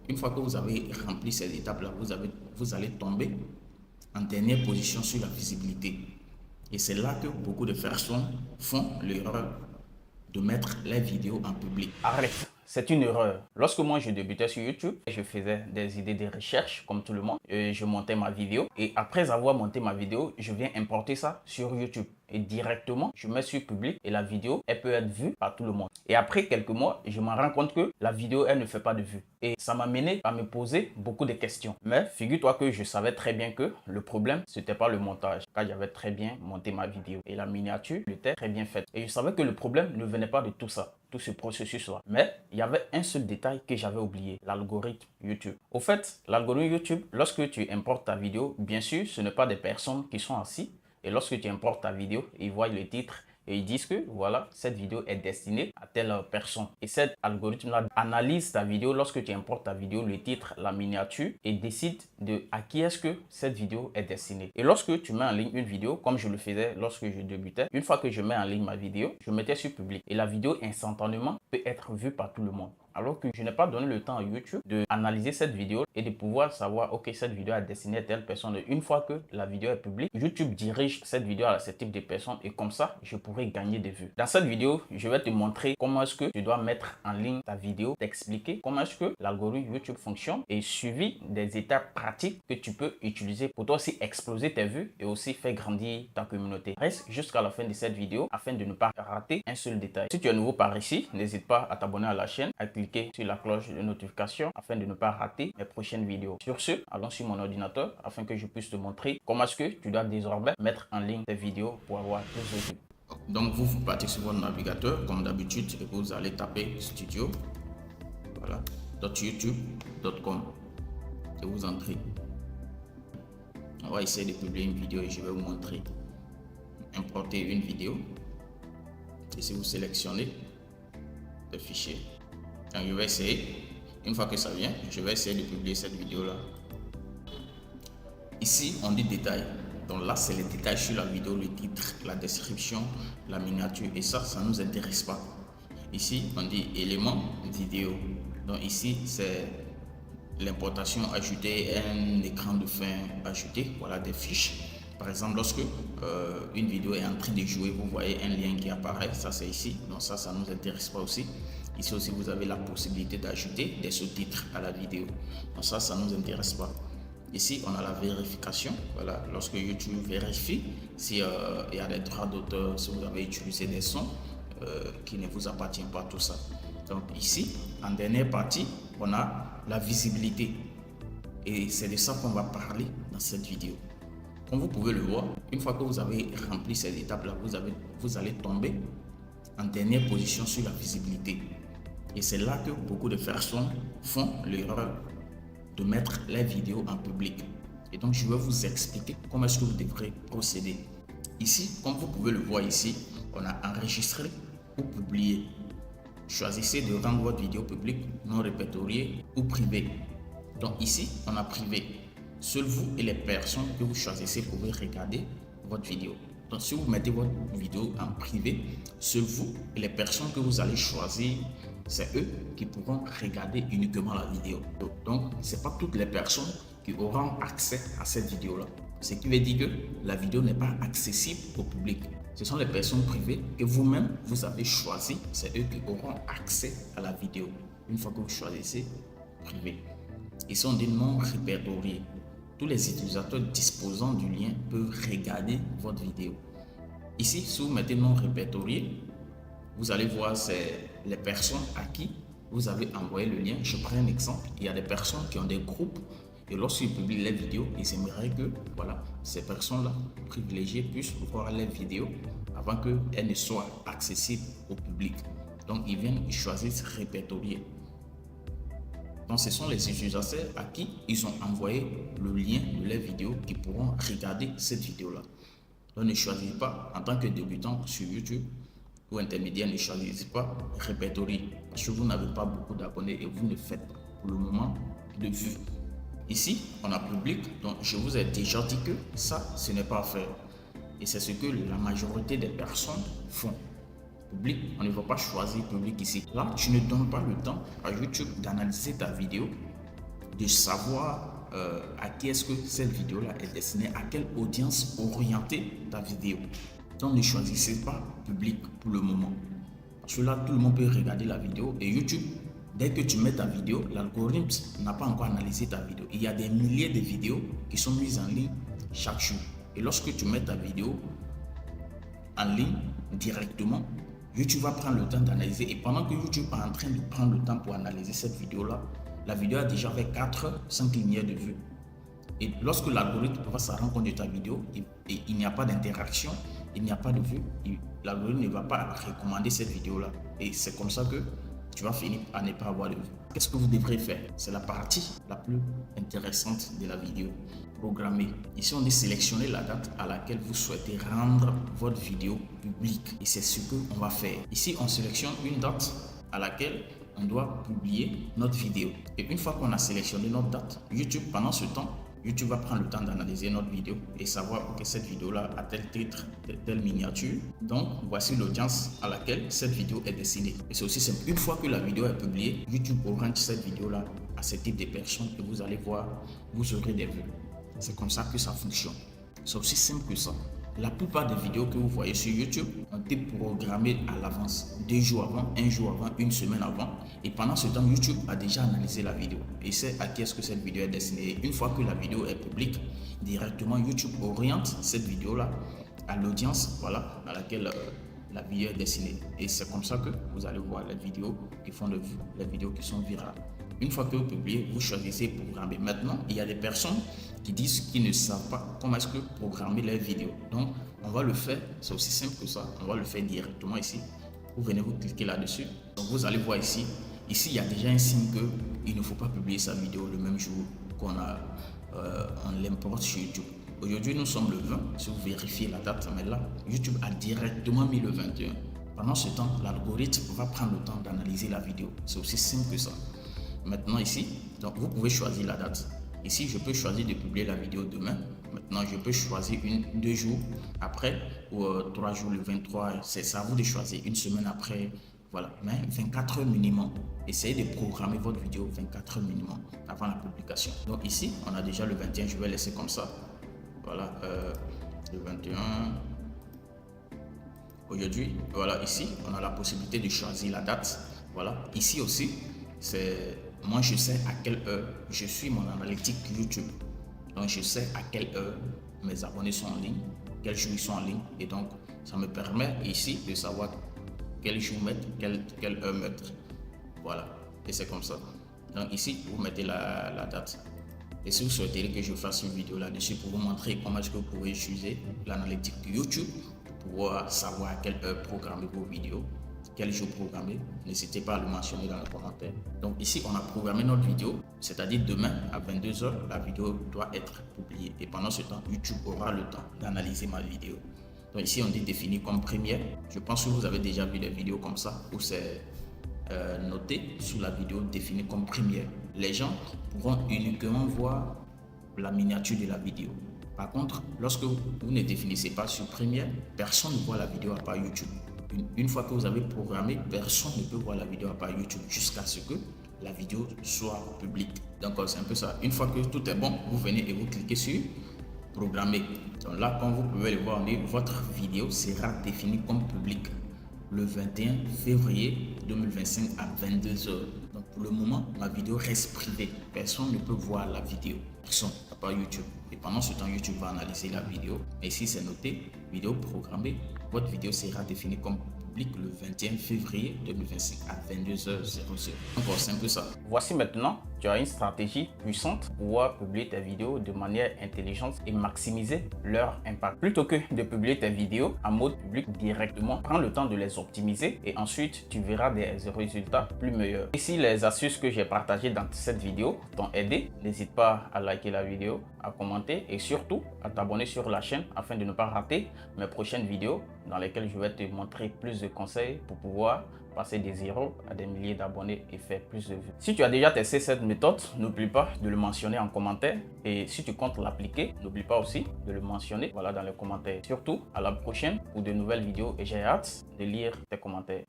Une fois que vous avez rempli ces étapes-là, vous allez tomber en dernière position sur la visibilité. Et c'est là que beaucoup de personnes font l'erreur de mettre les vidéos en public. Arrête, c'est une erreur. Lorsque moi je débutais sur YouTube, je faisais des idées de recherche comme tout le monde. Je montais ma vidéo et après avoir monté ma vidéo, je viens importer ça sur YouTube. Et directement, je mets sur public et la vidéo, elle peut être vue par tout le monde. Et après quelques mois, je me rends compte que la vidéo, elle ne fait pas de vues. Et ça m'a mené à me poser beaucoup de questions. Mais figure-toi que je savais très bien que le problème, c'était pas le montage. Car j'avais très bien monté ma vidéo. Et la miniature était très bien faite. Et je savais que le problème ne venait pas de tout ça, tout ce processus-là. Mais il y avait un seul détail que j'avais oublié, l'algorithme YouTube. Au fait, l'algorithme YouTube, lorsque tu importes ta vidéo, bien sûr, ce n'est pas des personnes qui sont assises. Et lorsque tu importes ta vidéo, ils voient le titre et ils disent que voilà, cette vidéo est destinée à telle personne. Et cet algorithme-là analyse ta vidéo lorsque tu importes ta vidéo, le titre, la miniature et décide de à qui est-ce que cette vidéo est destinée. Et lorsque tu mets en ligne une vidéo, comme je le faisais lorsque je débutais, une fois que je mets en ligne ma vidéo, je mettais sur public. Et la vidéo instantanément peut être vue par tout le monde. Alors que je n'ai pas donné le temps à YouTube d'analyser cette vidéo et de pouvoir savoir, ok, cette vidéo est destinée à telle personne. Et une fois que la vidéo est publique, YouTube dirige cette vidéo à ce type de personnes et comme ça, je pourrais gagner des vues. Dans cette vidéo, je vais te montrer comment est-ce que tu dois mettre en ligne ta vidéo, t'expliquer comment est-ce que l'algorithme YouTube fonctionne et suivi des étapes pratiques que tu peux utiliser pour toi aussi exploser tes vues et aussi faire grandir ta communauté. Reste jusqu'à la fin de cette vidéo afin de ne pas rater un seul détail. Si tu es nouveau par ici, n'hésite pas à t'abonner à la chaîne, à cliquer sur la cloche de notification afin de ne pas rater mes prochaines vidéos. Sur ce, allons sur mon ordinateur afin que je puisse te montrer comment est-ce que tu dois désormais mettre en ligne tes vidéos pour avoir plus de vues. Donc vous partez sur votre navigateur comme d'habitude et vous allez taper studio, voilà, .youtube.com et vous entrez. On va essayer de publier une vidéo et je vais vous montrer. Importer une vidéo. Ici vous sélectionnez le fichier. Donc je vais essayer. Une fois que ça vient, je vais essayer de publier cette vidéo là. Ici on dit détail. Donc là c'est les détails sur la vidéo, le titre, la description, la miniature et ça ne nous intéresse pas. Ici on dit éléments vidéo. Donc ici c'est l'importation ajoutée, un écran de fin ajouté, voilà des fiches. Par exemple, lorsque une vidéo est en train de jouer, vous voyez un lien qui apparaît, ça c'est ici, donc ça ne nous intéresse pas aussi. Ici aussi, vous avez la possibilité d'ajouter des sous-titres à la vidéo, donc ça ne nous intéresse pas. Ici, on a la vérification, voilà, lorsque YouTube vérifie s'il y a des droits d'auteur, si vous avez utilisé des sons qui ne vous appartiennent pas, tout ça. Donc ici, en dernière partie, on a la visibilité et c'est de ça qu'on va parler dans cette vidéo. Comme vous pouvez le voir, une fois que vous avez rempli ces étapes-là, vous allez tomber en dernière position sur la visibilité. Et c'est là que beaucoup de personnes font l'erreur de mettre les vidéos en public. Et donc, je vais vous expliquer comment est-ce que vous devrez procéder. Ici, comme vous pouvez le voir ici, on a enregistré ou publié. Choisissez de rendre votre vidéo publique, non répertoriée ou privée. Donc ici, on a privé. Seul vous et les personnes que vous choisissez pourrez regarder votre vidéo. Donc si vous mettez votre vidéo en privé, seul vous et les personnes que vous allez choisir, c'est eux qui pourront regarder uniquement la vidéo. Donc ce n'est pas toutes les personnes qui auront accès à cette vidéo-là. Ce qui veut dire que la vidéo n'est pas accessible au public. Ce sont les personnes privées que vous-même vous avez choisi, c'est eux qui auront accès à la vidéo. Une fois que vous choisissez privé. Ici on dit non répertorié. Tous les utilisateurs disposant du lien peuvent regarder votre vidéo. Ici, si vous mettez non répertorié, vous allez voir c'est les personnes à qui vous avez envoyé le lien. Je prends un exemple. Il y a des personnes qui ont des groupes et lorsqu'ils publient les vidéos, ils aimeraient que voilà, ces personnes-là privilégiées puissent voir les vidéos avant qu'elles ne soient accessibles au public. Donc, ils viennent, ils choisissent répertorier. Donc, ce sont les utilisateurs à qui ils ont envoyé le lien de la vidéo qui pourront regarder cette vidéo-là. Donc, ne choisissez pas, en tant que débutant sur YouTube ou intermédiaire, ne choisissez pas répertorier parce que vous n'avez pas beaucoup d'abonnés et vous ne faites pour le moment de vues. Ici, on a public, donc je vous ai déjà dit que ça, ce n'est pas à faire. Et c'est ce que la majorité des personnes font. Public, on ne va pas choisir public ici. Là, tu ne donnes pas le temps à YouTube d'analyser ta vidéo de savoir à qui est-ce que cette vidéo-là est destinée, à quelle audience orienter ta vidéo. Donc ne choisissez pas public pour le moment. Parce que là, tout le monde peut regarder la vidéo et YouTube, dès que tu mets ta vidéo, l'algorithme n'a pas encore analysé ta vidéo. Il y a des milliers de vidéos qui sont mises en ligne chaque jour. Et lorsque tu mets ta vidéo en ligne directement, YouTube va prendre le temps d'analyser. Et pendant que YouTube est en train de prendre le temps pour analyser cette vidéo-là, la vidéo a déjà fait 4-5 lignes de vues. Et lorsque l'algorithme va se rendre compte de ta vidéo et il n'y a pas d'interaction, il n'y a pas de vue, l'algorithme ne va pas recommander cette vidéo-là. Et c'est comme ça que tu vas finir à ne pas avoir de vue. Qu'est-ce que vous devrez faire? C'est la partie la plus intéressante de la vidéo. Programmer. Ici, on dit sélectionner la date à laquelle vous souhaitez rendre votre vidéo publique. Et c'est ce qu'on va faire. Ici, on sélectionne une date à laquelle on doit publier notre vidéo. Et une fois qu'on a sélectionné notre date, YouTube, pendant ce temps, YouTube va prendre le temps d'analyser notre vidéo et savoir que cette vidéo-là a tel titre, telle miniature. Donc, voici l'audience à laquelle cette vidéo est destinée. Et c'est aussi simple. Une fois que la vidéo est publiée, YouTube oriente cette vidéo-là à ce type de personnes que vous allez voir, vous aurez des vues. C'est comme ça que ça fonctionne. C'est aussi simple que ça. La plupart des vidéos que vous voyez sur YouTube ont été programmées à l'avance, 2 jours avant, 1 jour avant, 1 semaine avant. Et pendant ce temps, YouTube a déjà analysé la vidéo et sait à qui est-ce que cette vidéo est destinée. Et une fois que la vidéo est publique, directement YouTube oriente cette vidéo-là à l'audience, voilà, à laquelle la vidéo est destinée. Et c'est comme ça que vous allez voir les vidéos qui font de vues, les vidéos qui sont virales. Une fois que vous publiez, vous choisissez programmer. Maintenant, il y a des personnes qui disent qu'ils ne savent pas comment est-ce que programmer leurs vidéos. Donc, on va le faire, c'est aussi simple que ça. On va le faire directement ici. Vous venez vous cliquer là-dessus. Donc, vous allez voir ici. Ici, il y a déjà un signe qu'il ne faut pas publier sa vidéo le même jour qu'on on l'importe sur YouTube. Aujourd'hui, nous sommes le 20. Si vous vérifiez la date, mais là, YouTube a directement mis le 21. Pendant ce temps, l'algorithme va prendre le temps d'analyser la vidéo. C'est aussi simple que ça. Maintenant ici, donc vous pouvez choisir la date. Ici, je peux choisir de publier la vidéo demain. Maintenant, je peux choisir 2 jours après ou 3 jours, le 23. C'est à vous de choisir, 1 semaine après. Voilà, mais 24 heures minimum. Essayez de programmer votre vidéo 24 heures minimum avant la publication. Donc ici, on a déjà le 21. Je vais laisser comme ça. Voilà, le 21. Aujourd'hui, voilà, ici, on a la possibilité de choisir la date. Voilà, ici aussi, c'est... Moi, je sais à quelle heure je suis mon analytique YouTube. Donc, je sais à quelle heure mes abonnés sont en ligne, quels jours ils sont en ligne. Et donc, ça me permet ici de savoir quel jour mettre, quelle heure mettre. Voilà. Et c'est comme ça. Donc, ici, vous mettez la date. Et si vous souhaitez que je fasse une vidéo là-dessus pour vous montrer comment est-ce que vous pouvez utiliser l'analytique YouTube pour pouvoir savoir à quelle heure programmer vos vidéos, quel jour programmer, n'hésitez pas à le mentionner dans les commentaires. Donc ici, on a programmé notre vidéo, c'est-à-dire demain à 22 h, la vidéo doit être publiée. Et pendant ce temps, YouTube aura le temps d'analyser ma vidéo. Donc ici, on dit définir comme première. Je pense que vous avez déjà vu des vidéos comme ça, où c'est noté sur la vidéo définie comme première. Les gens pourront uniquement voir la miniature de la vidéo. Par contre, lorsque vous ne définissez pas sur première, personne ne voit la vidéo à part YouTube. Une fois que vous avez programmé, personne ne peut voir la vidéo à part YouTube jusqu'à ce que la vidéo soit publique. Donc c'est un peu ça. Une fois que tout est bon, vous venez et vous cliquez sur programmer. Donc là, comme vous pouvez le voir, votre vidéo sera définie comme publique le 21 février 2025 à 22 h. Donc pour le moment, ma vidéo reste privée. Personne ne peut voir la vidéo. Personne, à part YouTube. Et pendant ce temps, YouTube va analyser la vidéo. Et si c'est noté, vidéo programmée, votre vidéo sera définie comme publique le 21 février 2025 à 22 h 00. Encore c'est un peu ça. Voici maintenant, tu as une stratégie puissante pour pouvoir publier tes vidéos de manière intelligente et maximiser leur impact. Plutôt que de publier tes vidéos en mode public directement, prends le temps de les optimiser et ensuite tu verras des résultats plus meilleurs. Et si les astuces que j'ai partagées dans cette vidéo t'ont aidé, n'hésite pas à liker la vidéo, à commenter et surtout à t'abonner sur la chaîne afin de ne pas rater mes prochaines vidéos dans lesquelles je vais te montrer plus de conseils pour pouvoir passer des 0 à des milliers d'abonnés et faire plus de vues. Si tu as déjà testé cette méthode, n'oublie pas de le mentionner en commentaire. Et si tu comptes l'appliquer, n'oublie pas aussi de le mentionner dans les commentaires. Surtout, à la prochaine pour de nouvelles vidéos et j'ai hâte de lire tes commentaires.